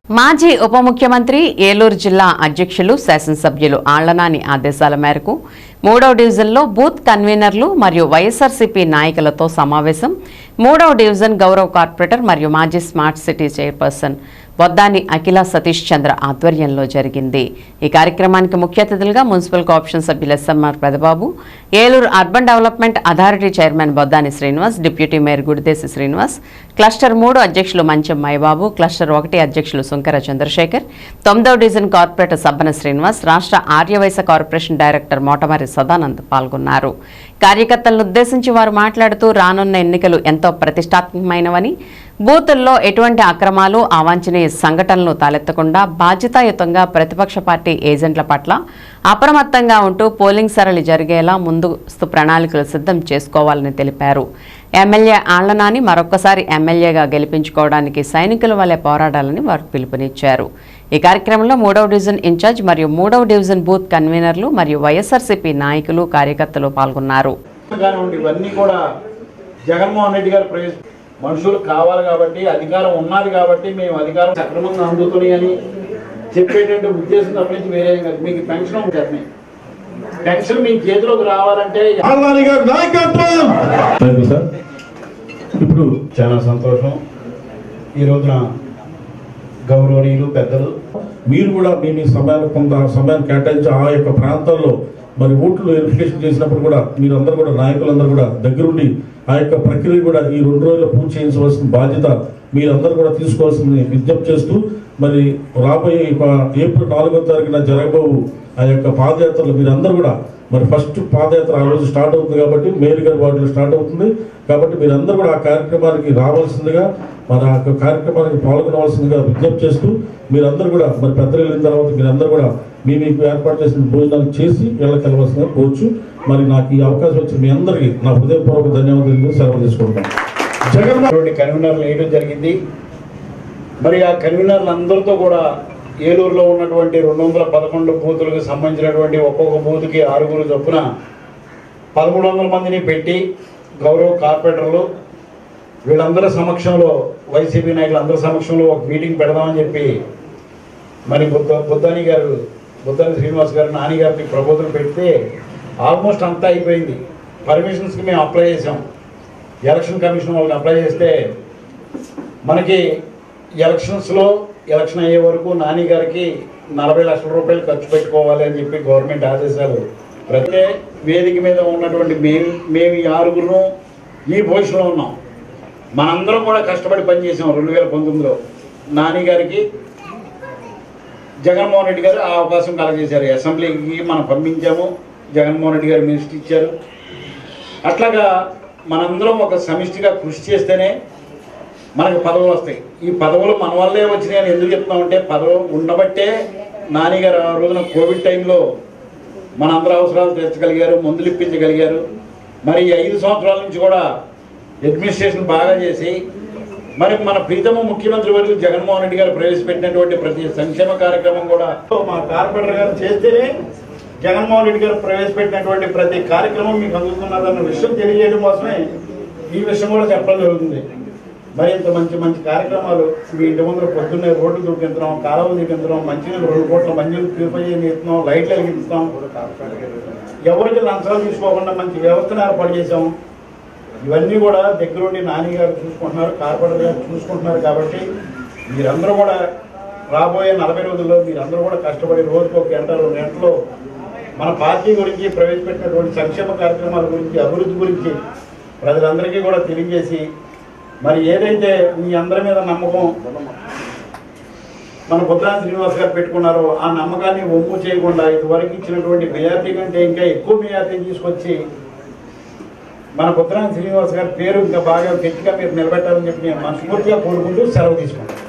మాజీ ఉప ముఖ్యమంత్రి ఏలూరు జిల్లా అధ్యక్షులు శాసనసభ్యులు ఆళ్లనాని ఆదేశాల మేరకు 3వ డివిజన్లో బూత్ కన్వీనర్లు మరియు వైఎస్ఆర్సీపీ నాయకులతో సమావేశం 3వ డివిజన్ గౌరవ కార్పొరేటర్ మరియు మాజీ smart city chairperson Boddani Akhila Satish Chandra ఆధ్వర్యంలో జరిగింది। ఈ కార్యక్రమానికి ముఖ్య అతిథులుగా మున్సిపల్ కార్పొరేషన్ సభ్యులు SMR Pedababu, Eluru urban development authority chairman Boddani Srinivas, deputy mayor Gudideshi Srinivas, cluster 3 అధ్యక్షులు మంచం మైబాబు, క్లస్టర్ 1 అధ్యక్షులు సుంకర చంద్రశేఖర్, 9వ డివిజన్ కార్పొరేటర్ సబ్బన శ్రీనివాస్, రాష్ట్ర ఆర్యవైశ్య కార్పొరేషన్ డైరెక్టర్ మోటమరి సదానంద్ పాల్గొన్నారు। కార్యకర్తలను ఉద్దేశించి వారు మాట్లాడుతూ రానున్న ఎన్నికలు ఎంతో ప్రతిష్టాత్మకమైనవని, బూతుల్లో ఎటువంటి అక్రమాలు అవాంఛనీయ సంఘటనలు తలెత్తకుండా బాధ్యతాయుతంగా ప్రతిపక్ష పార్టీ ఏజెంట్ల పట్ల అప్రమత్తంగా ఉంటూ పోలింగ్ సరళి జరిగేలా ముందస్తు ప్రణాళికలు సిద్ధం చేసుకోవాలని తెలిపారు। ఎమ్మెల్యే ఆళ్లనాని మరొకసారి ఎమ్మెల్యేగా గెలిపించుకోవడానికి సైనికుల వలె పోరాడాలని వారు పిలుపునిచ్చారు। ఈ కార్యక్రమంలో 3వ డివిజన్ ఇన్ఛార్జ్ మరియు 3వ డివిజన్ బూత్ కన్వీనర్లు మరియు వైఎస్ఆర్సీపీ నాయకులు కార్యకర్తలు పాల్గొన్నారు। జగన్మోహన్ రెడ్డి గారు మనుషులు కావాలి కాబట్టి అధికారం ఉన్నది కాబట్టి మేము అధికారం సక్రమంగా అందుతున్నాయి అని చెప్పేటువంటి ఉద్దేశం తప్పించి వేరే మీకు పెన్షన్ ఉంటుంది। పెన్షన్ మీ చేతిలోకి రావాలంటే ఇప్పుడు చాలా సంతోషం। ఈ రోజున గౌరవనీయులు పెద్దలు మీరు కూడా మీ సమయాన్ని కొంత సమయాన్ని కేటాయించి ఆ యొక్క ప్రాంతాల్లో మరి ఓట్లు వెరిఫికేషన్ చేసినప్పుడు కూడా మీరందరూ కూడా నాయకులందరూ కూడా దగ్గరుండి ఆ యొక్క ప్రక్రియ కూడా ఈ 2 రోజుల్లో పూర్తి చేయించవలసిన బాధ్యత మీరందరూ కూడా తీసుకోవాల్సింది విజ్ఞప్తి చేస్తూ, మరి రాబోయే ఏప్రిల్ 4వ తారీఖున జరగబోవు ఆ యొక్క పాదయాత్రలు మీరందరూ కూడా మరి ఫస్ట్ పాదయాత్ర ఆ రోజు స్టార్ట్ అవుతుంది కాబట్టి మేలుగారి వార్డులో స్టార్ట్ అవుతుంది కాబట్టి మీరందరూ కూడా ఆ కార్యక్రమానికి రావాల్సిందిగా మరి ఆ కార్యక్రమానికి పాల్గొనవలసిందిగా విజ్ఞప్తి చేస్తూ, మీరందరూ కూడా మరి పెద్దలు వెళ్ళిన తర్వాత మీరందరూ కూడా మీకు ఏర్పాటు చేసిన భోజనాలు చేసి వెళ్ళవలసిందిగా కోరుచు మరి నాకు ఈ అవకాశం వచ్చిన మీ అందరికీ నా హృదయపూర్వక ధన్యవాదాలు సెలవు తీసుకుంటాను। జగన్మోహన్ కన్వీనర్లు వేయడం జరిగింది। మరి ఆ కన్వీనర్లు అందరితో కూడా ఏలూరులో ఉన్నటువంటి 211 బూతులకు సంబంధించినటువంటి ఒక్కొక్క బూత్కి 6 చొప్పున 1300 మందిని పెట్టి గౌరవ కార్పొరేటర్లు వీళ్ళందరి సమక్షంలో వైసీపీ నాయకులందరి సమక్షంలో ఒక మీటింగ్ పెడదామని చెప్పి మరి బొద్దాని శ్రీనివాస్ గారు నాని గారికి ప్రపోజల్ పెడితే ఆల్మోస్ట్ అంతా అయిపోయింది। పర్మిషన్స్కి మేము అప్లై చేసాం, ఎలక్షన్ కమిషన్ వాళ్ళకి అప్లై చేస్తే మనకి ఎలక్షన్ అయ్యే వరకు నాని గారికి 40 లక్షల రూపాయలు ఖర్చు పెట్టుకోవాలి అని చెప్పి గవర్నమెంట్ ఆదేశాలు। ప్రతి వేదిక మీద ఉన్నటువంటి మేము ఈ 6గురు ఈ పొజిషన్లో ఉన్నాం। మనందరం కూడా కష్టపడి పనిచేసాం। 2019లో నాని గారికి జగన్మోహన్ రెడ్డి గారు ఆ అవకాశం కలగజేశారు। అసెంబ్లీకి మనం పంపించాము, జగన్మోహన్ రెడ్డి గారు మినిస్టర్ ఇచ్చారు। అట్లాగా మనందరం ఒక సమిష్టిగా కృషి చేస్తేనే మనకు పదవులు వస్తాయి। ఈ పదవులు మన వల్లే వచ్చినాయని ఎందుకు చెప్తున్నామంటే పదవులు ఉండబట్టే నాని గారు ఆ రోజున కోవిడ్ టైంలో మనందరూ అవసరాలు తీర్చగలిగారు, మందులు ఇప్పించగలిగారు। మరి 5 సంవత్సరాల నుంచి కూడా అడ్మినిస్ట్రేషన్ బాగా చేసి మరి మన ప్రీతమ ముఖ్యమంత్రి వర్యులు జగన్మోహన్ రెడ్డి గారు ప్రవేశపెట్టినటువంటి ప్రతి సంక్షేమ కార్యక్రమం కూడా మా కార్పొరేటర్ గారు చేస్తేనే జగన్మోహన్ రెడ్డి గారు ప్రవేశపెట్టినటువంటి ప్రతి కార్యక్రమం మీకు అందుతున్నదన్న విషయం తెలియజేయడం కోసమే ఈ విషయం కూడా చెప్పడం జరుగుతుంది। మరి ఇంత మంచి కార్యక్రమాలు మీ ఇంటి ముందర పొద్దున్నే రోడ్డు చూపించడం, కాలువలు చూపించడం, మంచినీళ్ళు 2 కోట్ల మంచినీళ్ళు ప్యూరిఫై చేస్తున్నాం, లైట్లు వెలిగిస్తాం, ఎవరికి లంచాలు తీసుకోకుండా మంచి వ్యవస్థను ఏర్పాటు చేసాం। ఇవన్నీ కూడా దగ్గరుండి నాని గారు చూసుకుంటున్నారు, కార్పొరేటర్ గారు చూసుకుంటున్నారు। కాబట్టి మీరందరూ కూడా రాబోయే 40 రోజుల్లో మీరందరూ కూడా కష్టపడి రోజుకు 1 గంట 2 గంటలు మన పార్టీ గురించి ప్రవేశపెట్టినటువంటి సంక్షేమ కార్యక్రమాల గురించి అభివృద్ధి గురించి ప్రజలందరికీ కూడా తెలియజేసి మరి ఏదైతే మీ అందరి మీద నమ్మకం మన బొద్దాని శ్రీనివాస్ గారు పెట్టుకున్నారో ఆ నమ్మకాన్ని ఒమ్ము చేయకుండా ఇదివరకు ఇచ్చినటువంటి మెజార్టీ కంటే ఇంకా ఎక్కువ మెజార్టీ తీసుకొచ్చి మన బొద్దాని శ్రీనివాస్ గారి పేరు ఇంకా బాగా గట్టిగా మీరు నిలబెట్టాలని చెప్పి నేను మనస్ఫూర్తిగా కోరుకుంటూ సెలవు తీసుకుంటాను।